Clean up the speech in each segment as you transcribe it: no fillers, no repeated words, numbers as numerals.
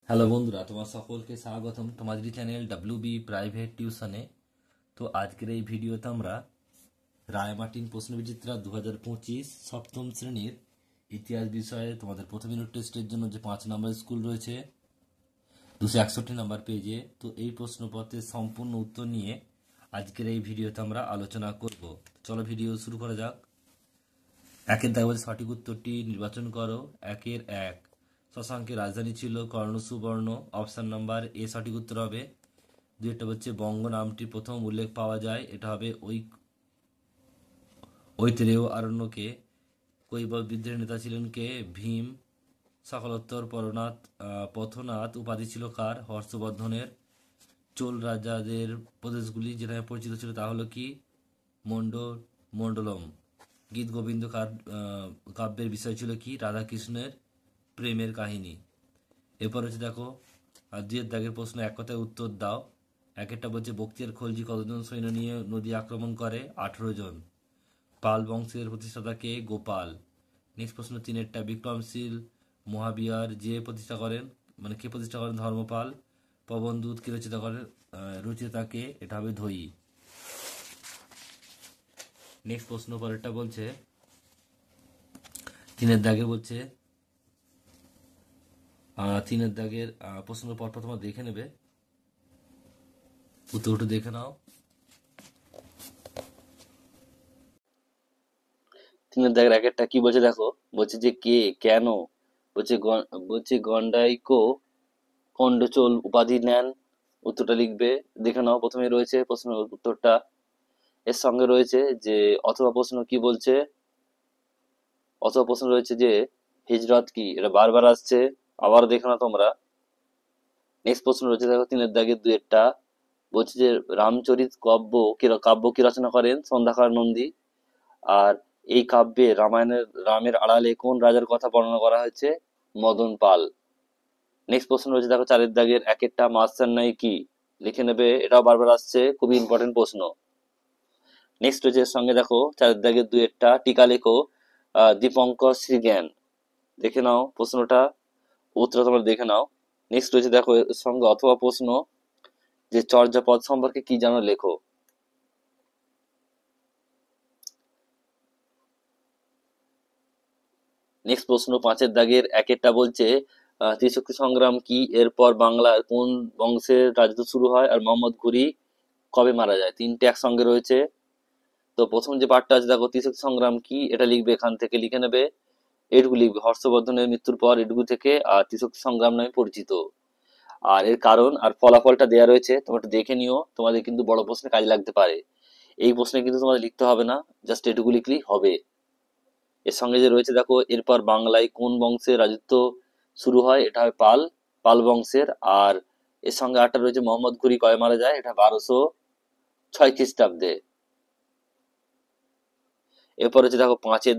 Hello বন্ধুরা, তোমার সকলকে স্বাগতম তোমাদের চ্যানেল ডাব্লিউবি প্রাইভেট টিউশনে। তো আজকের এই ভিডিওতে আমরা রায় মার্টিন প্রশ্নবিচিত্রা 2025 সপ্তম শ্রেণীর ইতিহাস বিষয়ে তোমাদের প্রথম ইউনিট টেস্টের জন্য যে 5 নম্বর স্কুল রয়েছে 261 নম্বর পেজে, তো এই প্রশ্নপত্রের সম্পূর্ণ উত্তর নিয়ে আজকের এই ভিডিওতে আমরা আলোচনা করব। চলো ভিডিও শুরু করা যাক। একের দাগে বলছে সঠিক উত্তরটি নির্বাচন করো। 1-1 শশাঙ্কের রাজধানী ছিল কর্ণসুবর্ণ। অপশন নাম্বার এ সঠিক উত্তর হবে। 2টা হচ্ছে বঙ্গ নামটির প্রথম উল্লেখ পাওয়া যায়, এটা হবে ঐতরেয় আরণ্যকে। কৈবল্য বিদ্রোহের নেতা ছিলেন কে? ভীম। সকলোত্তর পথনাথ উপাধি ছিল কার? হর্ষবর্ধনের। চোল রাজাদের প্রদেশগুলি যেটা পরিচিত ছিল তা হলো কি? মণ্ডলম। গীত গোবিন্দ কাব্যের বিষয় ছিল কি? রাধাকৃষ্ণের প্রেমের কাহিনী। এরপর হচ্ছে দেখো, আর 2-এর প্রশ্ন এক কথায় উত্তর দাও। একটা বলছে বক্তিয়ার খলজি কতজন সৈন্য নিয়ে নদী আক্রমণ করে? 18 জন। পাল বংশের প্রতিষ্ঠাতা কে? গোপাল। নেক্সট প্রশ্ন 3-টা বিক্রমশীল মহাবিহার যে প্রতিষ্ঠা করেন, মানে কে প্রতিষ্ঠা করেন? ধর্মপাল। পবনদূত কে রচিতা করেন? রচিতা কে? এটা হবে ধয়ী। নেক্সট প্রশ্ন পরেরটা বলছে 3-এর বলছে 3-এর প্রশ্ন পরপর তোমরা দেখে নেবে, উত্তরটা দেখে নাও। 3-একটা কি বলছে দেখো, বলছে যে কে, কেন, বলছে গন্ডাইকো খণ্ডচোল উপাধি নেন। উত্তরটা লিখবে, দেখে নাও। প্রথমে রয়েছে প্রশ্ন উত্তরটা, এর সঙ্গে রয়েছে যে অথবা প্রশ্ন কি বলছে, অথবা প্রশ্ন রয়েছে যে হিজরত কি, এটা বারবার আসছে, আবার দেখে নাও তোমরা। নেক্সট প্রশ্ন রয়েছে দেখো 3-2 বলছে যে রামচরিত কাব্য কি রচনা করেন? সন্ধ্যাকর নন্দী। আর এই কাব্যে রামের আড়ালে কোন রাজার কথা বর্ণনা করা হয়েছে? মদন পাল। নেক্সট প্রশ্ন রয়েছে দেখো 4-1 মাস্টারনাই কি, লিখে নেবে, এটাও বারবার আসছে, খুবই ইম্পর্টেন্ট প্রশ্ন। নেক্সট রয়েছে এর সঙ্গে দেখো 4-2 টিকা লেখো দীপঙ্কর শ্রীজ্ঞান। দেখে নাও প্রশ্নটা, উত্তর তোমরা দেখে নাও। নেক্সট রয়েছে দেখো এর সঙ্গে অথবা প্রশ্ন যে চর্যাপদ সম্পর্কে কি জানো, লেখো। নেক্সট প্রশ্ন 5-1 বলছে ত্রিশক্তি সংগ্রাম কি, এরপর বাংলার কোন বংশের রাজত্ব শুরু হয়, আর মোহাম্মদ ঘুরি কবে মারা যায়? 3টে একসঙ্গে রয়েছে। তো প্রথম যে পার্টটা আছে দেখো, ত্রিশক্তি সংগ্রাম কি, এটা লিখবে, এখান থেকে লিখে নেবে, এটুকু লিখবে, হর্ষবর্ধনের মৃত্যুর পর এটুকু থেকে আর ত্রিশক্তি সংগ্রাম নামে পরিচিত। আর এর কারণ আর ফলাফলটা দেওয়া রয়েছে, তোমরা একটু দেখে নিও, তোমাদের কিন্তু বড় প্রশ্নে কাজে লাগতে পারে। এই প্রশ্নে কিন্তু তোমাদের লিখতে হবে না, জাস্ট এটুকু লিখলেই হবে। এর সঙ্গে যে রয়েছে দেখো, এরপর বাংলায় কোন বংশের রাজত্ব শুরু হয়, এটা হয় পাল বংশের। আর এর সঙ্গে আরেকটা রয়েছে মোহাম্মদ ঘুরি কবে মারা যায়, এটা 1206 খ্রিস্টাব্দে। এরপর হচ্ছে দেখো 5-এর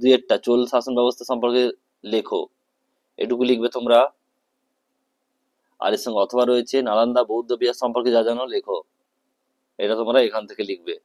2-একটা চোল শাসন ব্যবস্থা সম্পর্কে লেখো, এটুকু লিখবে তোমরা। আর এর সঙ্গে অথবা রয়েছে নালন্দা বৌদ্ধ বিহার সম্পর্কে যা জানো লেখো, এটা তোমরা এখান থেকে লিখবে।